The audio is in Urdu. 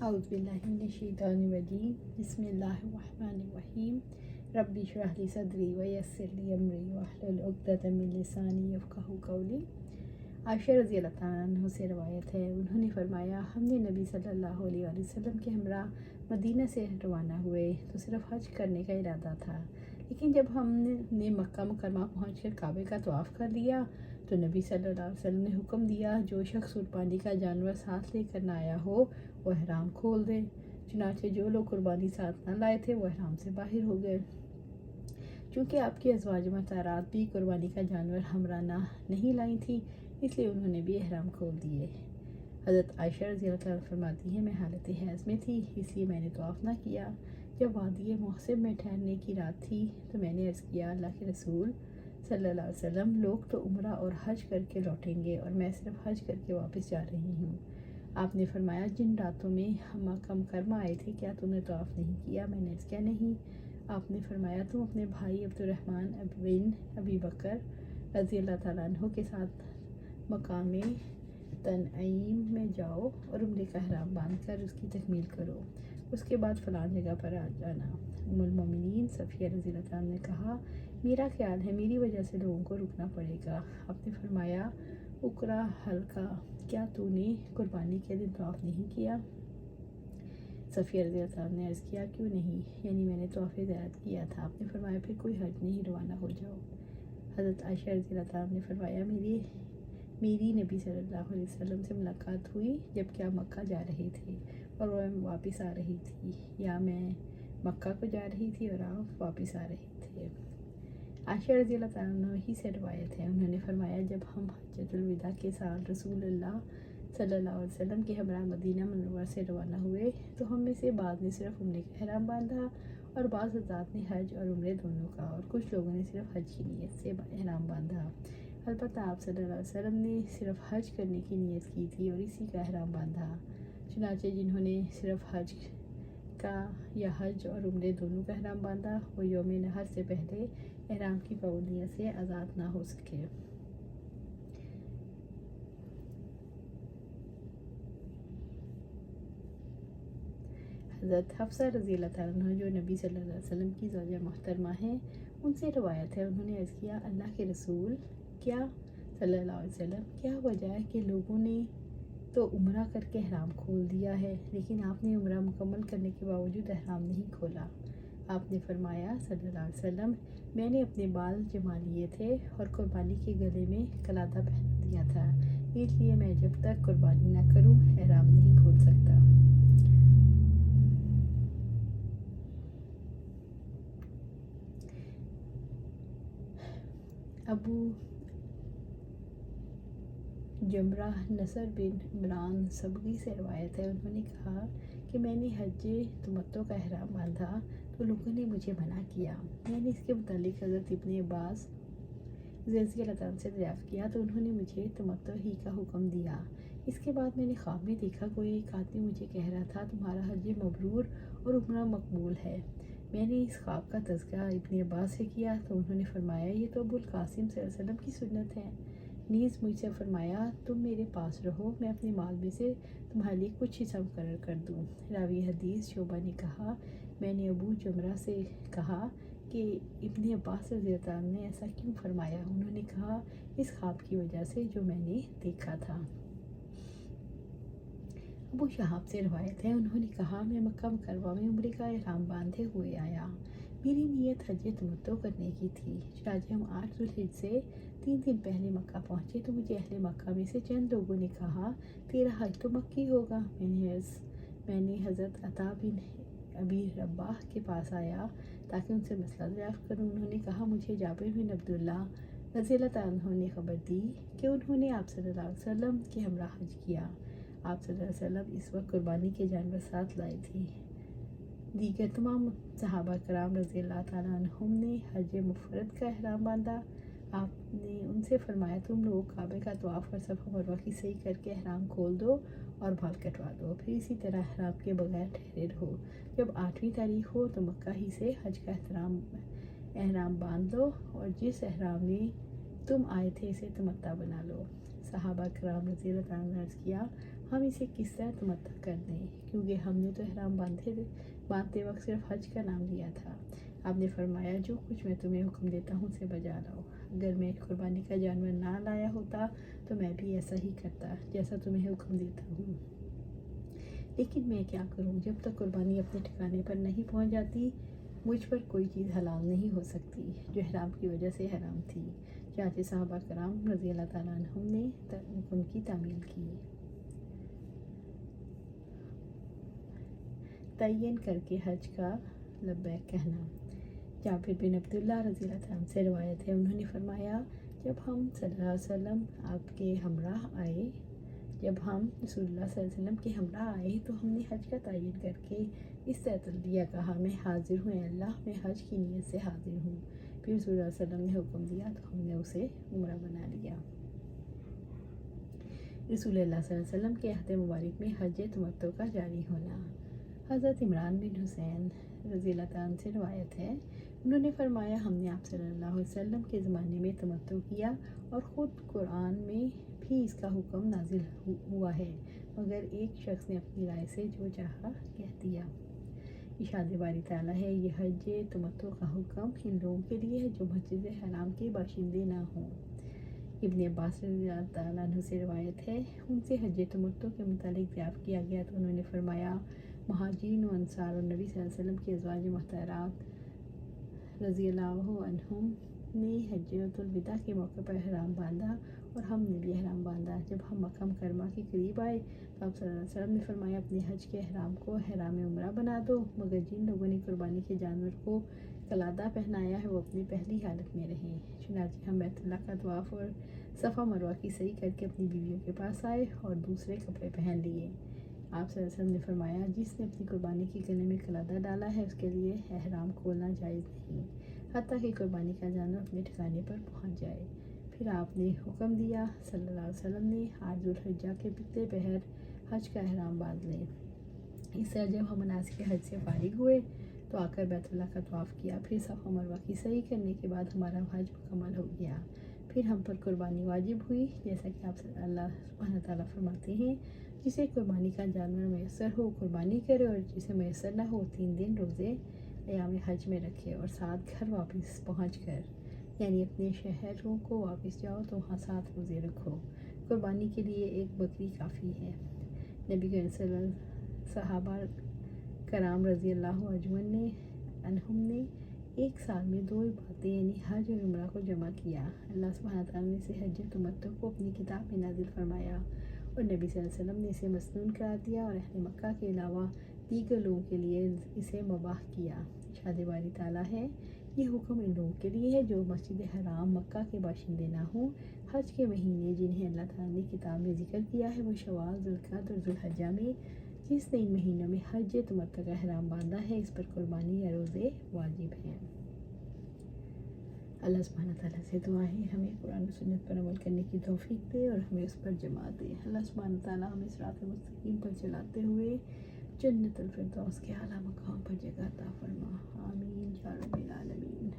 اعوذ باللہ من الشیطان الرجیم بسم اللہ الرحمن الرحیم ربی اشرح لی صدری ویسر لی امری واحلل عقدۃ من لسانی یفقہوا قولی۔ عائشہ رضی اللہ تعالیٰ عنہ سے روایت ہے، انہوں نے فرمایا ہم نے نبی صلی اللہ علیہ وآلہ وسلم کے ہمراہ مدینہ سے روانہ ہوئے تو صرف حج کرنے کا ارادہ تھا، لیکن جب ہم نے مکہ مکرمہ پہنچ کر کعبے کا طواف کر لیا تو نبی صلی اللہ علیہ وسلم نے حکم دیا جو شخص قربانی کا جانور ساتھ لے کر نہ آیا ہو وہ احرام کھول دے۔ چنانچہ جو لوگ قربانی ساتھ نہ لائے تھے وہ احرام سے باہر ہو گئے۔ چونکہ آپ کی ازواج مطہرات بھی قربانی کا جانور ہمراہ نہیں لائی تھیں، اس لیے انہوں نے بھی احرام کھول دیے۔ حضرت عائشہ رضی اللہ تعالیٰ فرماتی ہیں میں حالت حیض میں تھی، اس لیے میں نے طواف نہ کیا۔ جب وادی محسب میں ٹھہرنے کی رات تھی تو میں نے عرض کیا اللہ کے رسول صلی اللہ علیہ وسلم، لوگ تو عمرہ اور حج کر کے لوٹیں گے اور میں صرف حج کر کے واپس جا رہی ہوں۔ آپ نے فرمایا جن راتوں میں ہم مکہ مکرمہ آئے تھے کیا تم نے طواف نہیں کیا؟ میں نے عرض کیا نہیں۔ آپ نے فرمایا تم اپنے بھائی عبد الرحمن بن ابی بکر رضی اللہ تعالیٰ عنہ کے ساتھ مقام تنعیم میں جاؤ اور عمرے کا احرام باندھ کر اس کی تکمیل کرو، اس کے بعد فلاں جگہ پر آ جانا۔ ام المومنین صفیہ رضی اللہ تعالیٰ نے کہا میرا خیال ہے میری وجہ سے لوگوں کو رکنا پڑے گا۔ آپ نے فرمایا اقرا حلقہ، کیا تو نے قربانی کے دن طواف نہیں کیا؟ صفیہ رضی اللہ تعالیٰ نے عرض کیا کیوں نہیں، یعنی میں نے طواف زیارت کیا تھا۔ آپ نے فرمایا پھر کوئی حرج نہیں، روانہ ہو جاؤ۔ حضرت عائشہ رضی اللہ تعالیٰ نے فرمایا میری نبی صلی اللہ علیہ وسلم سے ملاقات ہوئی جب کہ آپ مکہ جا رہے تھے اور وہ واپس آ رہی تھی، یا میں مکہ کو جا رہی تھی اور آپ واپس آ رہے تھے۔ عائشہ رضی اللہ تعالیٰ عنہ ہی سے روایت ہے، انہوں نے فرمایا جب ہم حجۃ الوداع کے سال رسول اللہ صلی اللہ علیہ وسلم کے ہمراہ مدینہ منورہ سے روانہ ہوئے تو ہم میں سے بعض نے صرف عمرے کا احرام باندھا اور بعض حضرات نے حج اور عمرے دونوں کا، اور کچھ لوگوں نے صرف حج کی نیت سے احرام باندھا۔ البتہ آپ صلی اللہ علیہ وسلم نے صرف حج کرنے کی نیت کی تھی اور اسی کا احرام باندھا۔ چنانچہ جنہوں نے صرف حج کا یا حج اور عمرے دونوں کا احرام باندھا وہ یوم نحر سے پہلے احرام کی پابندیوں سے آزاد نہ ہو سکے۔ حضرت حفصہ رضی اللہ تعالیٰ عنہ جو نبی صلی اللہ علیہ وسلم کی زوجہ محترمہ ہیں، ان سے روایت ہے، انہوں نے عرض کیا اللہ کے رسول کیا صلی اللہ علیہ وسلم، کیا وجہ ہے کہ لوگوں نے تو عمرہ کر کے احرام کھول دیا ہے لیکن آپ نے عمرہ مکمل کرنے کے باوجود احرام نہیں کھولا؟ آپ نے فرمایا صلی اللہ علیہ وسلم میں نے اپنے بال جما لیے تھے اور قربانی کے گلے میں قلادہ پہنا دیا تھا، اس لیے میں جب تک قربانی نہ کروں احرام نہیں کھول سکتا۔ ابو جمرہ نصر بن عمران سبغی سے روایت ہے، انہوں نے کہا کہ میں نے حج تمتع کا احرام باندھا تو لوگوں نے مجھے منع کیا۔ میں نے اس کے متعلق حضرت ابن عباس رضی اللہ تعالیٰ سے دریافت کیا تو انہوں نے مجھے تمتع ہی کا حکم دیا۔ اس کے بعد میں نے خواب میں دیکھا کوئی ایک آدمی مجھے کہہ رہا تھا تمہارا حج مبرور اور عمرہ مقبول ہے۔ میں نے اس خواب کا تذکرہ ابن عباس سے کیا تو انہوں نے فرمایا یہ تو ابو القاسم صلی اللہ علیہ وسلم کی سنت ہے۔ نیز مجھ سے فرمایا تم میرے پاس رہو، میں اپنے مال میں سے تمہارے لیے کچھ حصہ مقرر کر دوں۔ راوی حدیث شعبہ نے کہا میں نے ابو جمرہ سے کہا کہ ابن عباس رضی اللہ عنہ نے ایسا کیوں فرمایا؟ انہوں نے کہا اس خواب کی وجہ سے جو میں نے دیکھا تھا۔ ابو شہاب سے روایت ہے، انہوں نے کہا میں مکہ مکرمہ میں عمرے کا احرام باندھے ہوئے آیا، میری نیت حج تمتع کرنے کی تھی۔ چنانچہ ہم 8 ذوالحجہ سے 3 دن پہلے مکہ پہنچے تو مجھے اہل مکہ میں سے چند لوگوں نے کہا تیرا حج تو مکی ہوگا۔ میں نے حضرت عطا بن ابی رباح کے پاس آیا تاکہ ان سے مسئلہ دریافت کروں۔ انہوں نے کہا مجھے جابر بن عبداللہ رضی اللہ تعالیٰ عنہ نے خبر دی کہ انہوں نے آپ صلی اللہ علیہ وسلم کے ہمراہ حج کیا۔ آپ صلی اللہ علیہ وسلم اس وقت قربانی کے جانور ساتھ لائے تھے۔ دیگر تمام صحابہ کرام رضی اللہ تعالیٰ عنہم نے حج مفرد کا احرام باندھا۔ آپ نے ان سے فرمایا تم لوگ کعبے کا طواف اور صفا مروہ کی صحیح کر کے احرام کھول دو اور بال کٹوا دو، پھر اسی طرح احرام کے بغیر ٹھہرے رہو۔ جب 8ویں تاریخ ہو تو مکہ ہی سے حج کا احرام باندھ دو اور جس احرام میں تم آئے تھے اسے تمتع بنا لو۔ صحابہ کرام رضی اللہ تعالیٰ عنہ نے عرض کیا ہم اسے کس طرح تمتع کر دیں، کیونکہ ہم نے تو احرام باندھتے وقت صرف حج کا نام لیا تھا۔ آپ نے فرمایا جو کچھ میں تمہیں حکم دیتا ہوں اسے بجا لاؤ۔ اگر میں قربانی کا جانور نہ لایا ہوتا تو میں بھی ایسا ہی کرتا جیسا تمہیں حکم دیتا ہوں، لیکن میں کیا کروں، جب تک قربانی اپنے ٹھکانے پر نہیں پہنچ جاتی مجھ پر کوئی چیز حلال نہیں ہو سکتی جو احرام کی وجہ سے حرام تھی۔ چنانچہ صحابہ کرام رضی اللہ تعالیٰ عنہم نے حکم کی تعمیل کی۔ تعین کر کے حج کا لبیک کہنا۔ جابر بن عبداللہ رضی اللہ تعالیٰ عنہ سے روایت ہے، انہوں نے فرمایا جب ہم صلی اللہ علیہ وسلم آپ کے ہمراہ آئے جب ہم رسول اللہ صلی اللہ علیہ وسلم کے ہمراہ آئے تو ہم نے حج کا تعین کر کے اس طرح تلبیہ کہا، میں حاضر ہوں اے اللہ، میں حج کی نیت سے حاضر ہوں۔ پھر رسول اللہ صلی اللہ علیہ وسلم نے حکم دیا تو ہم نے اسے عمرہ بنا لیا۔ رسول اللہ صلی اللہ علیہ وسلم کے عہد مبارک میں حج تمتع کا جاری ہونا۔ حضرت عمران بن حسین رضی اللہ تعالیٰ عنہ سے روایت ہے، انہوں نے فرمایا ہم نے آپ صلی اللہ علیہ وسلم کے زمانے میں تمتع کیا اور خود قرآن میں بھی اس کا حکم نازل ہوا ہے، مگر ایک شخص نے اپنی رائے سے جو چاہا کہہ دیا۔ ارشاد باری تعالیٰ ہے، یہ حج تمتع کا حکم ان لوگوں کے لیے ہے جو مسجد حرام کے باشندے نہ ہوں۔ ابن عباس رضی اللہ تعالیٰ عنہ سے روایت ہے، ان سے حج تمتع کے متعلق دریافت کیا گیا تو انہوں نے فرمایا مہاجرین و انصار اور نبی صلی اللہ علیہ وسلم کی ازواج مطہرات رضی اللہ عنہم نے حجۃ الوداع کے موقع پر احرام باندھا اور ہم نے بھی احرام باندھا۔ جب ہم مکہ مکرمہ کے قریب آئے تو آپ صلی اللہ علیہ وسلم نے فرمایا اپنے حج کے احرام کو احرام عمرہ بنا دو، مگر جن لوگوں نے قربانی کے جانور کو قلادہ پہنایا ہے وہ اپنی پہلی حالت میں رہیں۔ چنانچہ ہم بیت اللہ کا طواف اور صفا مروہ کی سعی کر کے اپنی بیویوں کے پاس آئے اور دوسرے کپڑے پہن لیے۔ آپ صلی اللہ علیہ وسلم نے فرمایا جس نے اپنی قربانی کے گلے میں قلادہ ڈالا ہے اس کے لیے احرام کھولنا جائز نہیں حتیٰ کہ قربانی کا جانور اپنے ٹھکانے پر پہنچ جائے۔ پھر آپ نے حکم دیا صلی اللہ علیہ وسلم نے 8 ذو الحجہ کے پچھلے پہر حج کا احرام باندھ لیں۔ اس طرح جب ہم مناسک حج سے فارغ ہوئے تو آ کر بیت اللہ کا طواف کیا، پھر صفا مروہ کی سعی کرنے کے بعد ہمارا حج مکمل ہو گیا۔ پھر ہم پر قربانی واجب ہوئی، جیسا کہ آپ اللہ سبحانہ تعالیٰ فرماتے ہیں جسے قربانی کا جانور میسر ہو قربانی کرے اور جسے میسر نہ ہو 3 دن روزے ایام حج میں رکھے اور 7 گھر واپس پہنچ کر یعنی اپنے شہروں کو واپس جاؤ تو وہاں 7 روزے رکھو۔ قربانی کے لیے ایک بکری کافی ہے۔ نبی کریم صلی اللہ علیہ وسلم صحابہ کرام رضی اللہ عنہم نے ایک سال میں 2 باتیں یعنی حج اور عمرہ کو جمع کیا۔ اللہ سبحانہ تعالیٰ نے اسے حج تمتع کو اپنی کتاب میں نازل فرمایا اور نبی صلی اللہ علیہ وسلم نے اسے مسنون قرار دیا اور اہل مکہ کے علاوہ دیگر لوگوں کے لیے اسے مباح کیا۔ ارشاد باری تعالیٰ ہے، یہ حکم ان لوگوں کے لیے ہے جو مسجد حرام مکہ کے باشندے نہ ہوں۔ حج کے مہینے جنہیں اللہ تعالیٰ نے کتاب میں ذکر کیا ہے وہ شوال، ذوالقعدہ اور ذوالحجہ میں، جس نے ان مہینوں میں حج تمتع کا احرام باندھا ہے اس پر قربانی یا روزے واجب ہیں۔ اللہ سبحانہ تعالیٰ سے دعا ہے ہمیں قرآن و سنت پر عمل کرنے کی توفیق دے اور ہمیں اس پر جما دے۔ اللہ سبحانہ تعالیٰ ہمیں صراط مستقیم پر چلاتے ہوئے جنت الفردوس کے اعلیٰ مقام پر جگہ عطا فرما، آمین یا رب العالمین۔